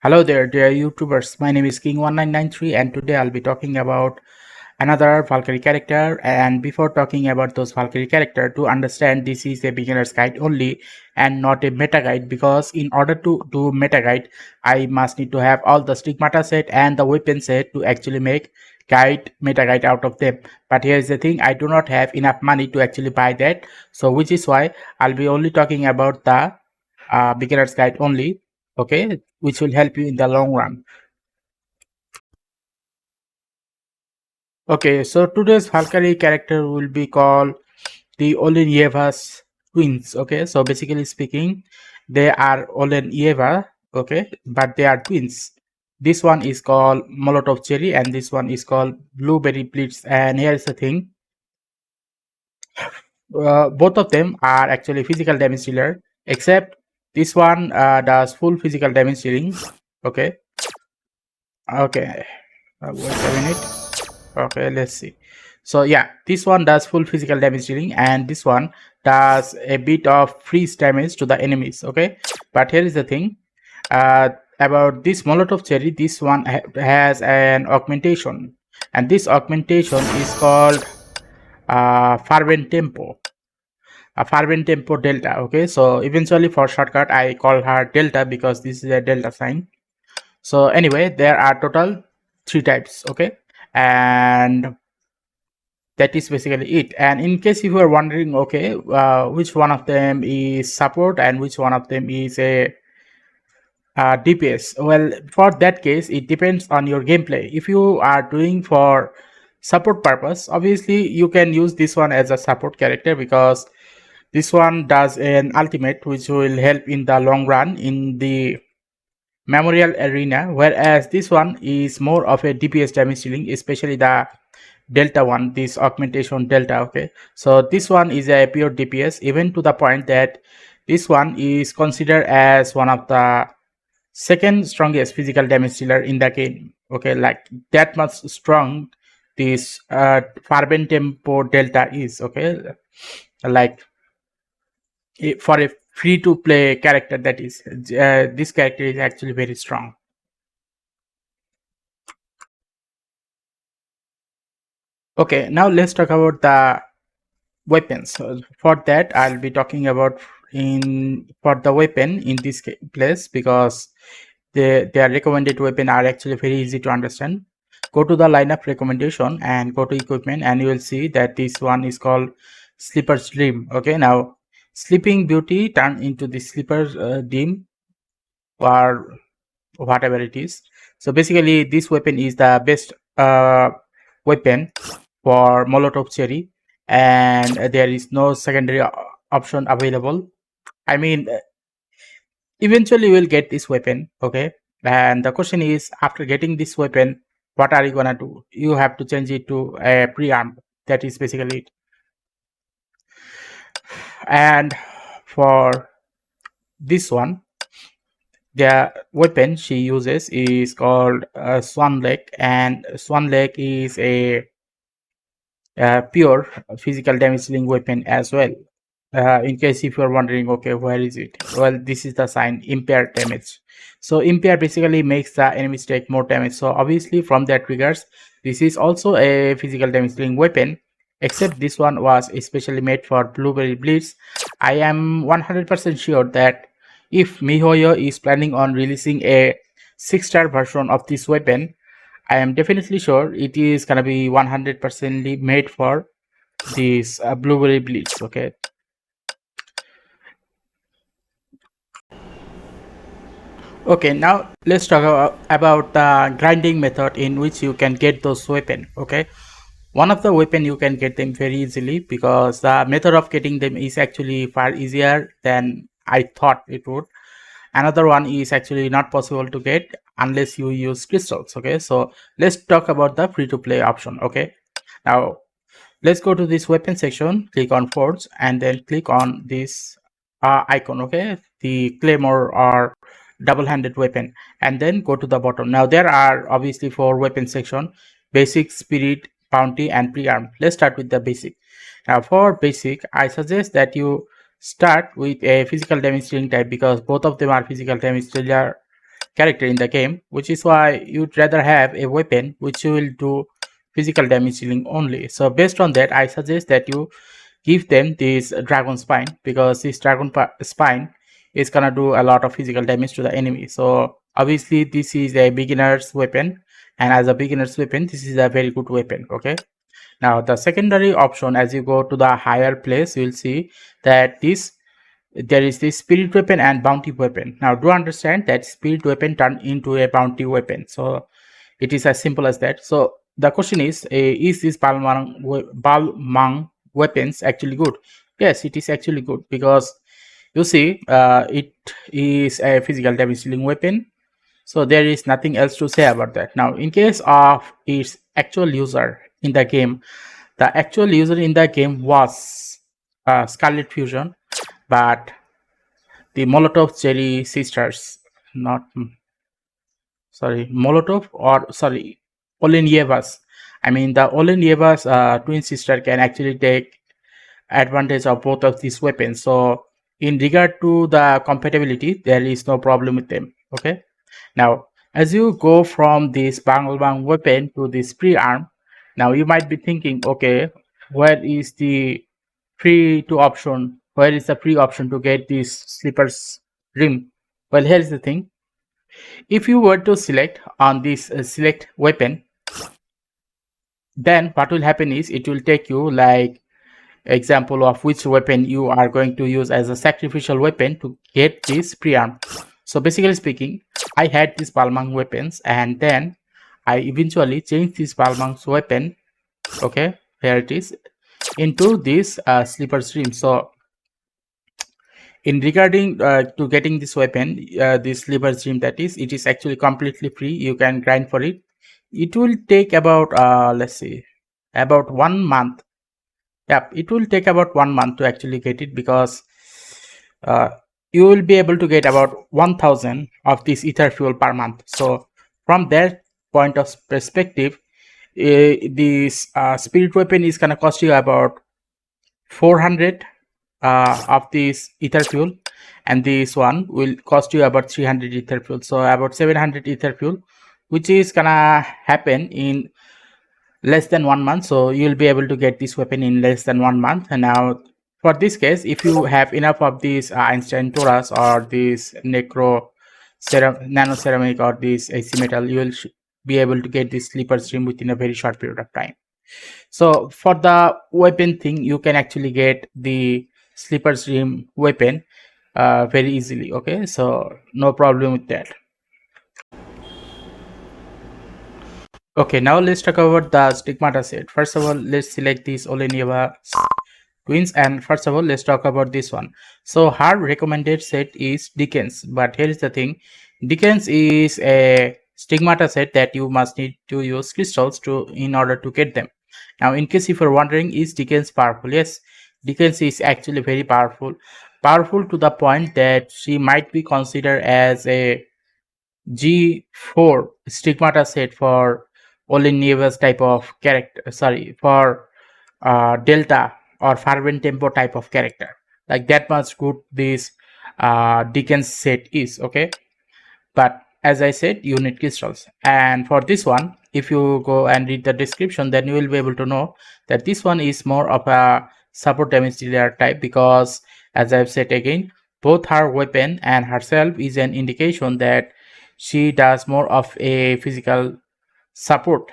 Hello there, dear YouTubers. My name is King1993 and today I'll be talking about another Valkyrie character. And before talking about those Valkyrie character, to understand this is a beginner's guide only and not a meta guide, because in order to do meta guide, I must need to have all the Stigmata set and the weapon set to actually make meta guide out of them. But here's the thing, I do not have enough money to actually buy that. So which is why I'll be only talking about the beginner's guide only, okay, which will help you in the long run. Okay, so today's Valkyrie character will be called the Olenieva's twins. Okay, so basically speaking, they are Olenieva, okay, but they are twins. This one is called Molotov Cherry and this one is called Blueberry Blitz. And here's the thing, both of them are actually physical damage dealer, except this one does full physical damage dealing. Okay, okay, wait a minute. Okay, let's see. So yeah, this one does full physical damage dealing and this one does a bit of freeze damage to the enemies. Okay, but here is the thing, uh, about this Molotov Cherry. This one has an augmentation, and this augmentation is called Fervent Tempo, a Fervent Tempo Delta. Okay, so eventually for shortcut I call her Delta because this is a delta sign. So anyway, there are total 3 types. Okay, and that is basically it. And in case if you are wondering, okay, which one of them is support and which one of them is a DPS, well, for that case it depends on your gameplay. If you are doing for support purpose, obviously you can use this one as a support character because this one does an ultimate which will help in the long run in the memorial arena, whereas this one is more of a DPS damage dealing, especially the delta one, this augmentation delta. Okay, so this one is a pure DPS, even to the point that this one is considered as one of the second strongest physical damage dealer in the game. Okay, like that much strong this Fervent Tempo delta is. Okay, like for a free to play character, that is this character is actually very strong. Okay, now let's talk about the weapons. So for that I'll be talking about for the weapon in this place, because their recommended weapon are actually very easy to understand. Go to the lineup recommendation and go to equipment and you will see that this one is called Sleeper's Dream. Okay, now Sleeping Beauty turn into the Sleeper's Dream or whatever it is. So basically this weapon is the best weapon for Molotov Cherry, and there is no secondary option available. I mean, eventually we'll get this weapon. Okay, and the question is, after getting this weapon, what are you gonna do? You have to change it to a pre-arm. That is basically it. And for this one, the weapon she uses is called Swan Lake, and Swan Lake is a pure physical damage dealing weapon as well. In case if you're wondering, okay, where is it? Well, this is the sign, impaired damage. So impair basically makes the enemies take more damage. So obviously from that regards, this is also a physical damage dealing weapon, except this one was especially made for Blueberry Blitz. I am 100% sure that if MiHoYo is planning on releasing a 6-star version of this weapon, I am definitely sure it is gonna be 100% made for this Blueberry Blitz. Okay, okay, now let's talk about the grinding method in which you can get those weapons. Okay, one of the weapon you can get them very easily, because the method of getting them is actually far easier than I thought it would. Another one is actually not possible to get unless you use crystals. Okay, so let's talk about the free to play option. Okay, now let's go to this weapon section, click on forge and then click on this icon. Okay, the claymore or double-handed weapon, and then go to the bottom. Now there are obviously 4 weapon section: basic, spirit, bounty and pre-arm. Let's start with the basic. Now for basic, I suggest that you start with a physical damage dealing type, because both of them are physical damage dealer character in the game, which is why you'd rather have a weapon which will do physical damage dealing only. So based on that, I suggest that you give them this dragon spine, because this spine is gonna do a lot of physical damage to the enemy. So obviously this is a beginner's weapon, and as a beginner's weapon, this is a very good weapon. Okay, now the secondary option, as you go to the higher place, you will see that there is this spirit weapon and bounty weapon. Now do understand that spirit weapon turned into a bounty weapon, so it is as simple as that. So the question is this Balmang weapons actually good? Yes, it is actually good, because you see, it is a physical damage dealing weapon, so there is nothing else to say about that. Now in case of its actual user in the game, the actual user in the game was Scarlet Fusion, but the Molotov Cherry sisters, not Molotov, or sorry, Olenyevas. I mean, the Olenyevas twin sister can actually take advantage of both of these weapons. So in regard to the compatibility, there is no problem with them. Okay. Now, as you go from this Bang weapon to this pre-arm, now you might be thinking, okay, where is the free to option? Where is the free option to get this slippers rim? Well, here's the thing. If you were to select on this select weapon, then what will happen is it will take you like example of which weapon you are going to use as a sacrificial weapon to get this pre-arm. So basically speaking, I had these Balmang weapons, and then I eventually changed this Balmang's weapon, okay, here it is, into this slipper stream. So in regarding to getting this weapon, this slipper stream, that is, it is actually completely free. You can grind for it. It will take about let's see, about 1 month. Yep, it will take about 1 month to actually get it, because uh, you will be able to get about 1000 of this ether fuel per month. So from that point of perspective, this spirit weapon is gonna cost you about 400 of this ether fuel, and this one will cost you about 300 ether fuel, so about 700 ether fuel, which is gonna happen in less than 1 month. So you'll be able to get this weapon in less than 1 month. And now for this case, if you have enough of these Einstein Taurus or this nano ceramic or this AC metal, you will be able to get this sleeper stream within a very short period of time. So for the weapon thing, you can actually get the sleeper stream weapon very easily. Okay, so no problem with that. Okay, now let's talk about the Stigmata set. First of all, let's select this Olenieva twins, and first of all, let's talk about this one. So her recommended set is Dickens, but here is the thing. Dickens is a Stigmata set that you must need to use crystals in order to get them. Now, in case if you're wondering, is Dickens powerful? Yes, Dickens is actually very powerful. Powerful to the point that she might be considered as a G4 Stigmata set for Olenieva's type of character. Sorry, for Delta or Fervent Tempo type of character. Like that much good this Dickens set is. Okay, but as I said, you need crystals, and for this one, if you go and read the description, then you will be able to know that this one is more of a support damage dealer type, because as I've said again, both her weapon and herself is an indication that she does more of a physical support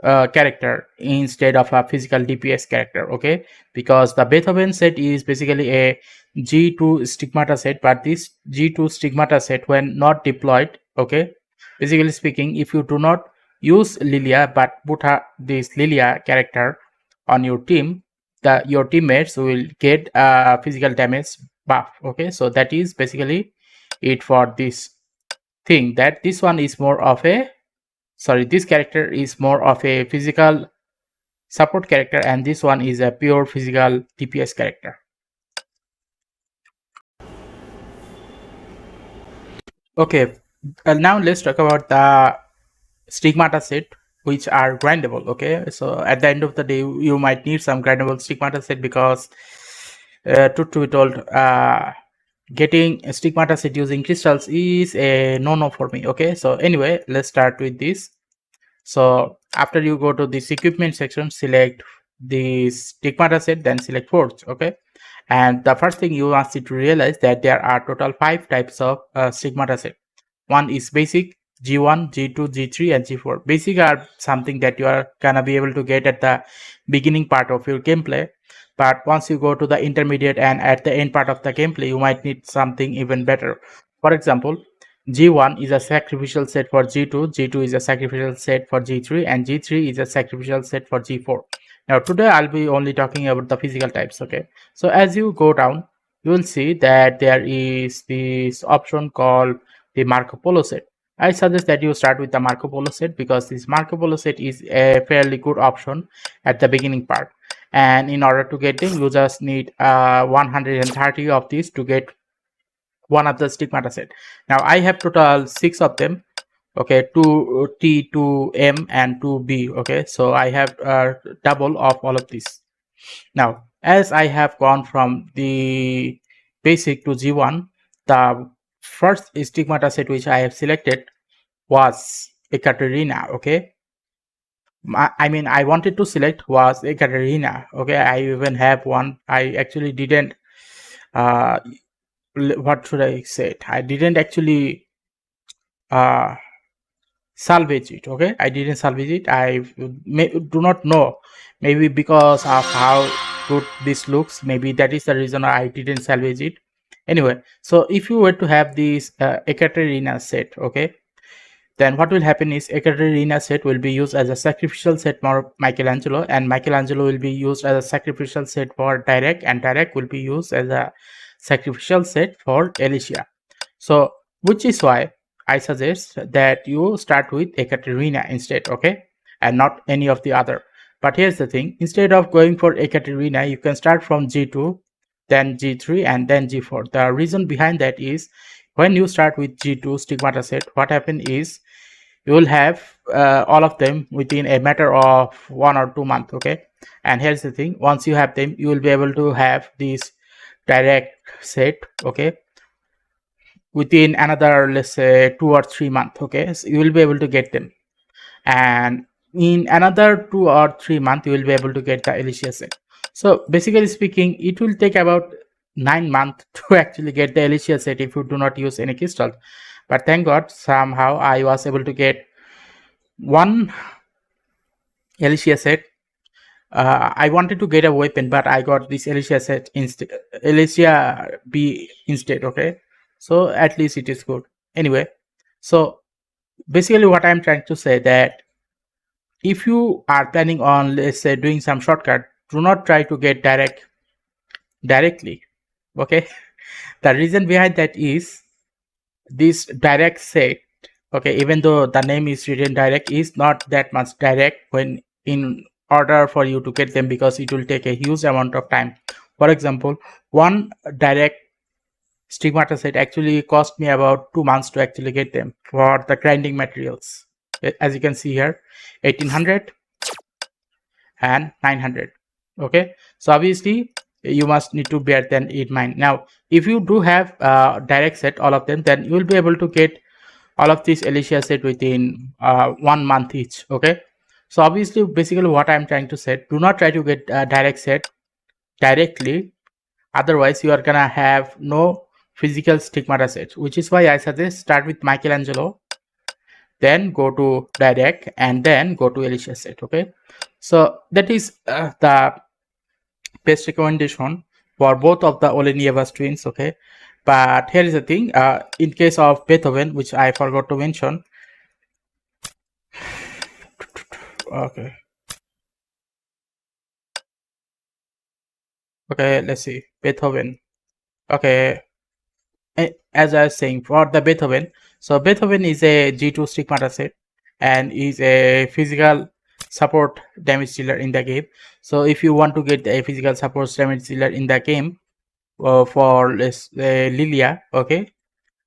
character instead of a physical DPS character. Okay, because the Beethoven set is basically a G2 Stigmata set, but this G2 Stigmata set, when not deployed, okay, basically speaking, if you do not use Lilia but put this Lilia character on your team, your teammates will get a physical damage buff. Okay, so that is basically it for this thing, that this one is more of a this character is more of a physical support character, and this one is a pure physical DPS character. Okay, now let's talk about the Stigmata set, which are grindable. Okay, so at the end of the day, you might need some grindable Stigmata set, because truth to be told, getting Stigmata Set using crystals is a no-no for me. Okay, so anyway, let's start with this. So after you go to this equipment section, select the Stigmata Set, then select Forge. Okay, and the first thing you must need to realize that there are total 5 types of Stigmata Set. One is basic, G1, G2, G3 and G4. Basic are something that you are gonna be able to get at the beginning part of your gameplay, but once you go to the intermediate and at the end part of the gameplay, you might need something even better. For example, G1 is a sacrificial set for G2, G2 is a sacrificial set for G3 and G3 is a sacrificial set for G4. Now today I'll be only talking about the physical types. Okay, so as you go down, you will see that there is this option called the Marco Polo set. I suggest that you start with the Marco Polo set because this Marco Polo set is a fairly good option at the beginning part. And in order to get them, you just need 130 of these to get one of the Stigmata set. Now I have total 6 of them. Okay, 2T, 2M and 2B. Okay, so I have double of all of these. Now as I have gone from the basic to G1, the first Stigmata set which I have selected was Ekaterina. Okay, I mean I wanted to select was Ekaterina. Okay, I even have one. I actually didn't what should I say, I didn't actually uh salvage it. Okay, I didn't salvage it. I do not know, maybe because of how good this looks, maybe that is the reason I didn't salvage it. Anyway, so if you were to have this Ekaterina set, okay, then what will happen is Ekaterina set will be used as a sacrificial set for Michelangelo, and Michelangelo will be used as a sacrificial set for Direk, and Direk will be used as a sacrificial set for Alicia. So which is why I suggest that you start with Ekaterina instead, okay, and not any of the other. But here's the thing, instead of going for Ekaterina, you can start from G2, then G3 and then G4. The reason behind that is when you start with G2 Stigmata set, what happens is you will have all of them within a matter of 1 or 2 months. Okay, and here's the thing, once you have them, you will be able to have this direct set, okay, within another, let's say, 2 or 3 months. Okay, so you will be able to get them, and in another 2 or 3 months you will be able to get the Alicia set. So basically speaking, it will take about 9 months to actually get the Alicia set if you do not use any crystal. But thank God, somehow I was able to get one Alicia set. I wanted to get a weapon, but I got this Alicia set instead, Alicia B instead. Okay, so at least it is good. Anyway, so basically what I'm trying to say that if you are planning on, let's say, doing some shortcut, do not try to get directly. Okay, the reason behind that is this direct set, okay, even though the name is written direct, is not that much direct when in order for you to get them, because it will take a huge amount of time. For example, one direct Stigmata set actually cost me about 2 months to actually get them for the grinding materials. As you can see here, 1800 and 900. Okay, so obviously you must need to bear that in mind. Now if you do have direct set all of them, then you will be able to get all of these Alicia set within 1 month each. Okay, so obviously basically what I'm trying to say, do not try to get direct set directly, otherwise you are gonna have no physical Stigmata set, which is why I suggest start with Michelangelo, then go to direct and then go to Alicia set. Okay, so that is the best recommendation for both of the Olenievas twins. Okay, but here is the thing, in case of Beethoven, which I forgot to mention. Okay, let's see, Beethoven. Okay, as I was saying, for the Beethoven, so Beethoven is a G2 Stigmata set and is a physical support damage dealer in the game. So if you want to get a physical support damage dealer in the game, for let's Lilia, okay,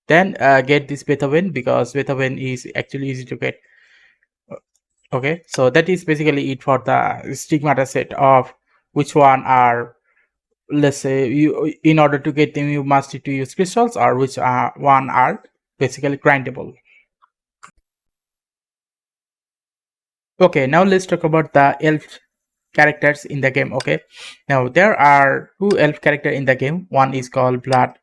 then get this Beethoven, because Beethoven is actually easy to get. Okay, so that is basically it for the Stigmata set of which one are let's say you, in order to get them, you must need to use crystals, or which one are basically grindable. Okay, now let's talk about the elf characters in the game. Okay, now there are two elf character in the game. One is called Blood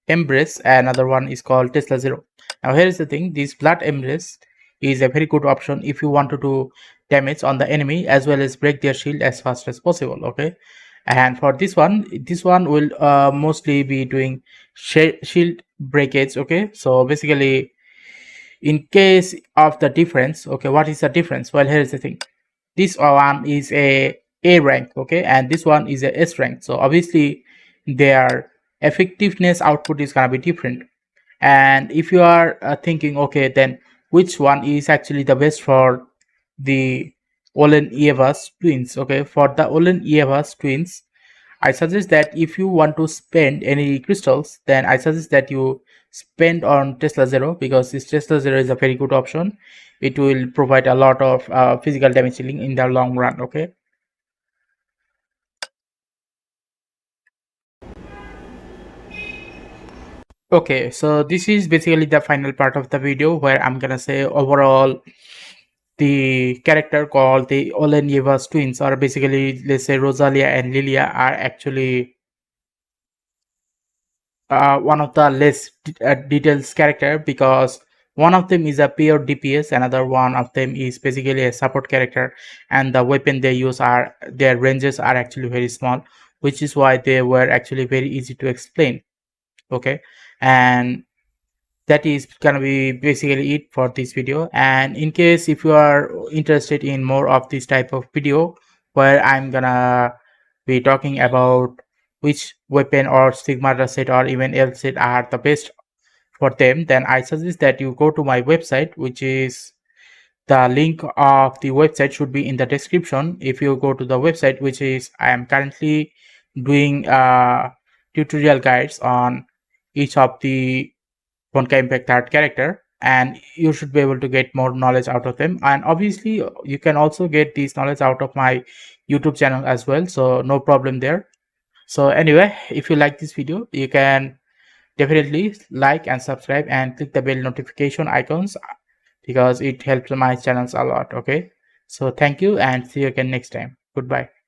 Embrace, another one is called Stellasora. Now here is the thing, this Blood Embrace is a very good option if you want to do damage on the enemy as well as break their shield as fast as possible. Okay, and for this one will mostly be doing shield breakage. Okay, so basically in case of the difference, okay, what is the difference? Well, here is the thing, this one is a rank, okay, and this one is a S rank, so obviously their effectiveness output is gonna be different. And if you are thinking, okay, then which one is actually the best for the Olen Evas twins? Okay, for the Olen Evas twins, I suggest that if you want to spend any crystals, then I suggest that you spend on Stellasora, because this Stellasora is a very good option. It will provide a lot of physical damage healing in the long run. Okay. Okay, so this is basically the final part of the video where I'm gonna say overall the character called the Olenieva's twins, or basically let's say Rosaliya and Lilia, are actually one of the less details character, because one of them is a pure DPS, another one of them is basically a support character, and the weapon they use are, their ranges are actually very small, which is why they were actually very easy to explain. Okay, and that is gonna be basically it for this video. And in case if you are interested in more of this type of video where I'm gonna be talking about which weapon or Stigmata set or even L set are the best for them, then I suggest that you go to my website, which is, the link of the website should be in the description. If you go to the website, which is, I am currently doing tutorial guides on each of the Honkai Impact third character, and you should be able to get more knowledge out of them. And obviously you can also get this knowledge out of my YouTube channel as well, so no problem there. So anyway, if you like this video, you can definitely like and subscribe and click the bell notification icons, because it helps my channels a lot. Okay, so thank you and see you again next time. Goodbye.